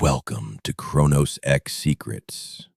Welcome to ChronosX Secrets.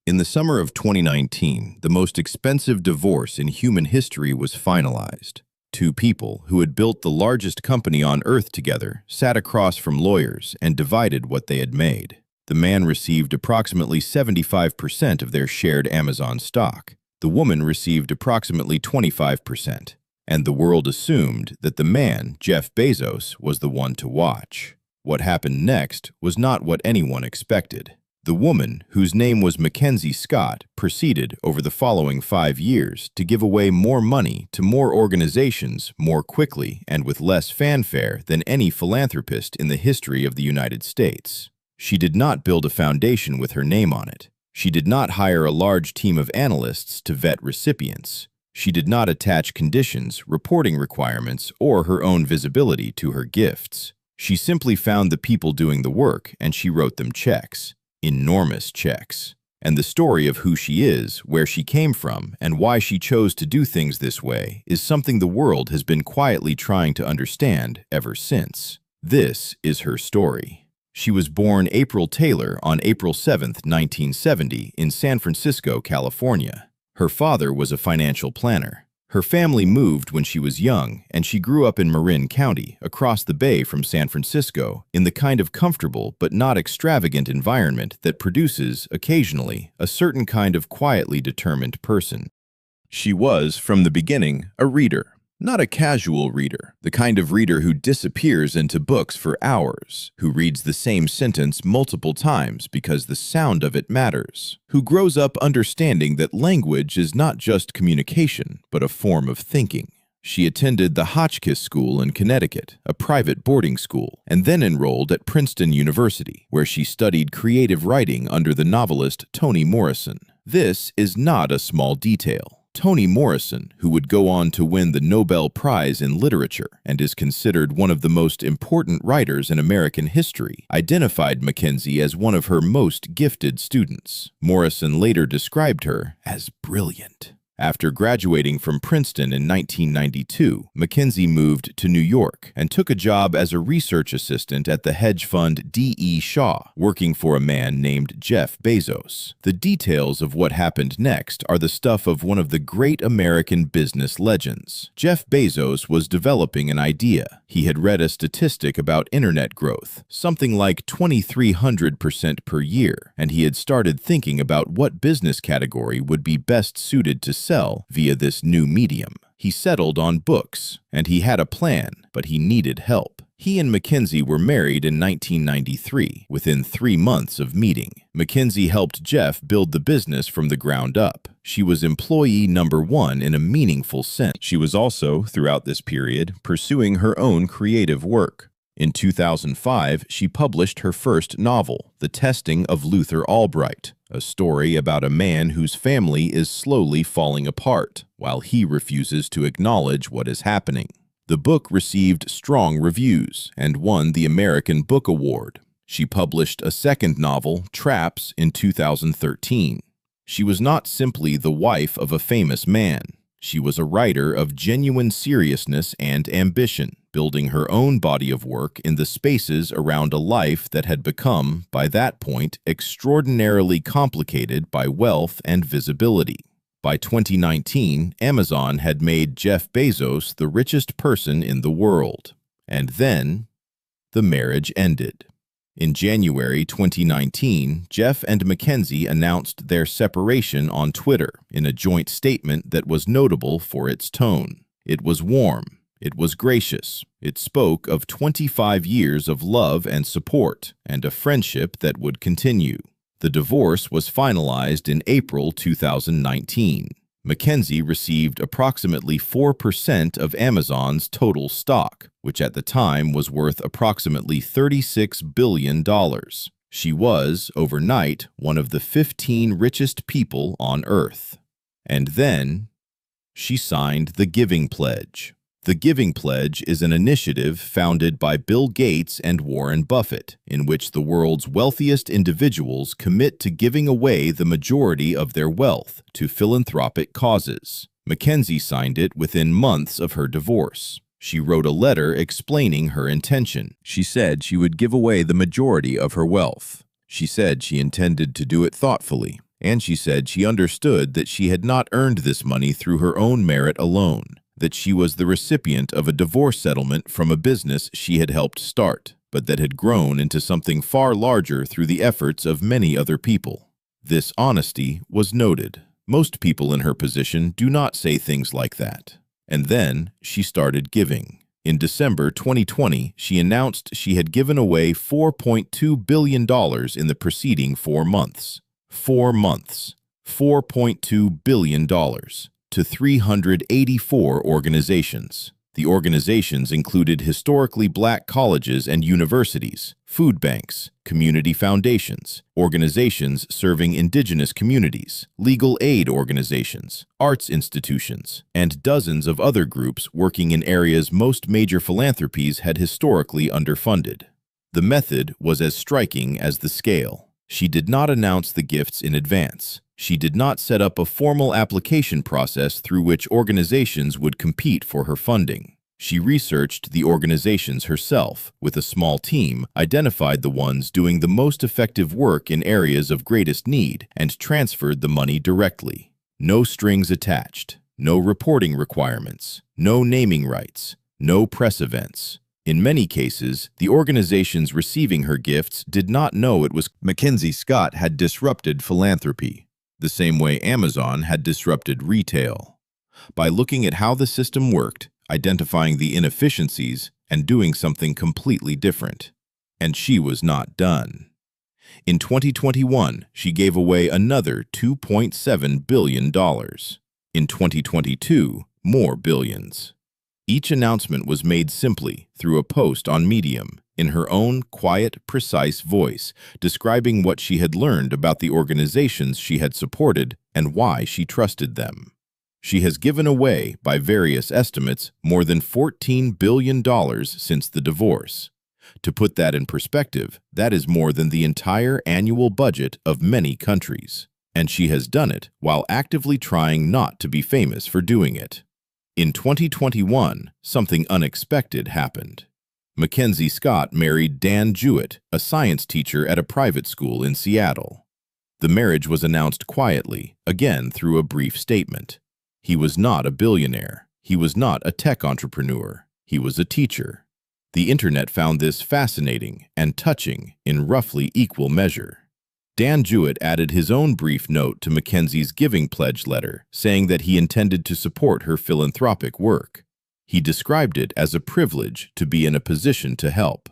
In the summer of 2019, the most expensive divorce in human history was finalized. Two people who had built the largest company on Earth together sat across from lawyers and divided what they had made. The man received approximately 75% of their shared Amazon stock. The woman received approximately 25%. And the world assumed that the man, Jeff Bezos, was the one to watch. What happened next was not what anyone expected. The woman, whose name was MacKenzie Scott, proceeded over the following 5 years to give away more money to more organizations more quickly and with less fanfare than any philanthropist in the history of the United States. She did not build a foundation with her name on it. She did not hire a large team of analysts to vet recipients. She did not attach conditions, reporting requirements, or her own visibility to her gifts. She simply found the people doing the work and she wrote them checks. Enormous checks. And the story of who she is, where she came from, and why she chose to do things this way is something the world has been quietly trying to understand ever since. This is her story. She was born April Taylor on April 7, 1970, in San Francisco, California. Her father was a financial planner. Her family moved when she was young, and she grew up in Marin County, across the bay from San Francisco, in the kind of comfortable but not extravagant environment that produces, occasionally, a certain kind of quietly determined person. She was, from the beginning, a reader. Not a casual reader, the kind of reader who disappears into books for hours, who reads the same sentence multiple times because the sound of it matters, who grows up understanding that language is not just communication, but a form of thinking. She attended the Hotchkiss School in Connecticut, a private boarding school, and then enrolled at Princeton University, where she studied creative writing under the novelist Toni Morrison. This is not a small detail. Toni Morrison, who would go on to win the Nobel Prize in Literature and is considered one of the most important writers in American history, identified MacKenzie as one of her most gifted students. Morrison later described her as brilliant. After graduating from Princeton in 1992, MacKenzie moved to New York and took a job as a research assistant at the hedge fund D.E. Shaw, working for a man named Jeff Bezos. The details of what happened next are the stuff of one of the great American business legends. Jeff Bezos was developing an idea. He had read a statistic about internet growth, something like 2,300% per year, and he had started thinking about what business category would be best suited to sell via this new medium. He settled on books, and he had a plan, but he needed help. He and MacKenzie were married in 1993, within 3 months of meeting. MacKenzie helped Jeff build the business from the ground up. She was employee number 1 in a meaningful sense. She was also, throughout this period, pursuing her own creative work. In 2005, she published her first novel, The Testing of Luther Albright, a story about a man whose family is slowly falling apart, while he refuses to acknowledge what is happening. The book received strong reviews and won the American Book Award. She published a second novel, Traps, in 2013. She was not simply the wife of a famous man. She was a writer of genuine seriousness and ambition, building her own body of work in the spaces around a life that had become, by that point, extraordinarily complicated by wealth and visibility. By 2019, Amazon had made Jeff Bezos the richest person in the world. And then, the marriage ended. In January 2019, Jeff and MacKenzie announced their separation on Twitter in a joint statement that was notable for its tone. It was warm. It was gracious. It spoke of 25 years of love and support, and a friendship that would continue. The divorce was finalized in April 2019. MacKenzie received approximately 4% of Amazon's total stock, which at the time was worth approximately $36 billion. She was, overnight, one of the 15 richest people on Earth. And then, she signed the Giving Pledge. The Giving Pledge is an initiative founded by Bill Gates and Warren Buffett, in which the world's wealthiest individuals commit to giving away the majority of their wealth to philanthropic causes. MacKenzie signed it within months of her divorce. She wrote a letter explaining her intention. She said she would give away the majority of her wealth. She said she intended to do it thoughtfully, and she said she understood that she had not earned this money through her own merit alone, that she was the recipient of a divorce settlement from a business she had helped start, but that had grown into something far larger through the efforts of many other people. This honesty was noted. Most people in her position do not say things like that. And then she started giving. In December 2020, she announced she had given away $4.2 billion in the preceding 4 months. 4 months. $4.2 billion to 384 organizations. The organizations included historically black colleges and universities, food banks, community foundations, organizations serving indigenous communities, legal aid organizations, arts institutions, and dozens of other groups working in areas most major philanthropies had historically underfunded. The method was as striking as the scale. She did not announce the gifts in advance. She did not set up a formal application process through which organizations would compete for her funding. She researched the organizations herself, with a small team, identified the ones doing the most effective work in areas of greatest need, and transferred the money directly. No strings attached, no reporting requirements, no naming rights, no press events. In many cases, the organizations receiving her gifts did not know it was MacKenzie Scott had disrupted philanthropy, the same way Amazon had disrupted retail. By looking at how the system worked, identifying the inefficiencies, and doing something completely different. And she was not done. In 2021, she gave away another $2.7 billion. In 2022, more billions. Each announcement was made simply through a post on Medium, in her own quiet, precise voice, describing what she had learned about the organizations she had supported and why she trusted them. She has given away, by various estimates, more than $14 billion since the divorce. To put that in perspective, that is more than the entire annual budget of many countries. And she has done it while actively trying not to be famous for doing it. In 2021, something unexpected happened. MacKenzie Scott married Dan Jewett, a science teacher at a private school in Seattle. The marriage was announced quietly, again through a brief statement. He was not a billionaire. He was not a tech entrepreneur. He was a teacher. The internet found this fascinating and touching in roughly equal measure. Dan Jewett added his own brief note to MacKenzie's giving pledge letter, saying that he intended to support her philanthropic work. He described it as a privilege to be in a position to help.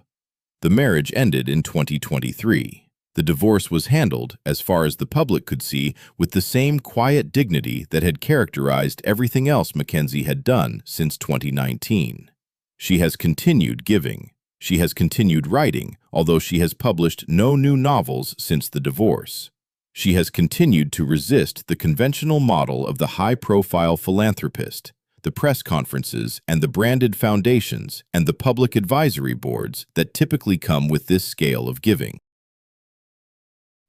The marriage ended in 2023. The divorce was handled, as far as the public could see, with the same quiet dignity that had characterized everything else MacKenzie had done since 2019. She has continued giving. She has continued writing, although she has published no new novels since the divorce. She has continued to resist the conventional model of the high-profile philanthropist, the press conferences and the branded foundations and the public advisory boards that typically come with this scale of giving.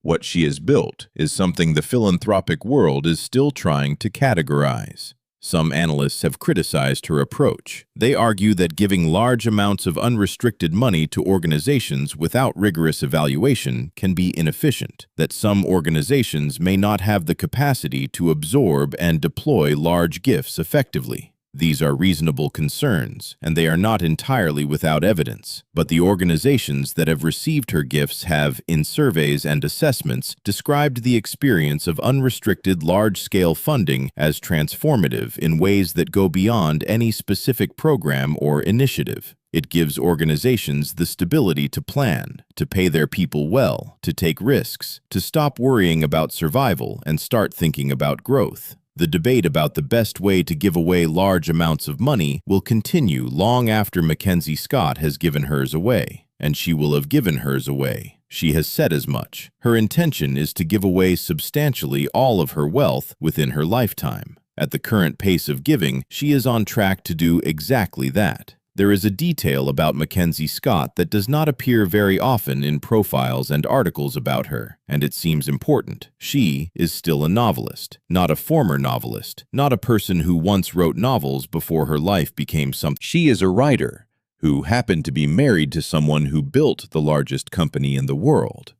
What she has built is something the philanthropic world is still trying to categorize. Some analysts have criticized her approach. They argue that giving large amounts of unrestricted money to organizations without rigorous evaluation can be inefficient, that some organizations may not have the capacity to absorb and deploy large gifts effectively. These are reasonable concerns, and they are not entirely without evidence, but the organizations that have received her gifts have, in surveys and assessments, described the experience of unrestricted large-scale funding as transformative in ways that go beyond any specific program or initiative. It gives organizations the stability to plan, to pay their people well, to take risks, to stop worrying about survival and start thinking about growth. The debate about the best way to give away large amounts of money will continue long after MacKenzie Scott has given hers away, and she will have given hers away. She has said as much. Her intention is to give away substantially all of her wealth within her lifetime. At the current pace of giving, she is on track to do exactly that. There is a detail about MacKenzie Scott that does not appear very often in profiles and articles about her, and it seems important. She is still a novelist, not a former novelist, not a person who once wrote novels before her life became something. She is a writer who happened to be married to someone who built the largest company in the world,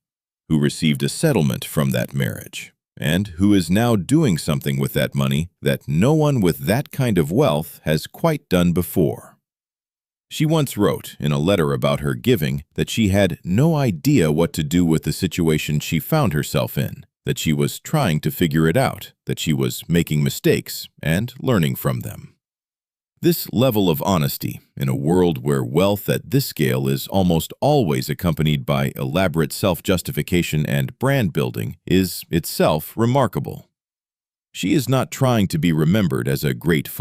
who received a settlement from that marriage, and who is now doing something with that money that no one with that kind of wealth has quite done before. She once wrote in a letter about her giving that she had no idea what to do with the situation she found herself in, that she was trying to figure it out, that she was making mistakes and learning from them. This level of honesty, in a world where wealth at this scale is almost always accompanied by elaborate self-justification and brand building, is itself remarkable. She is not trying to be remembered as a great philosopher.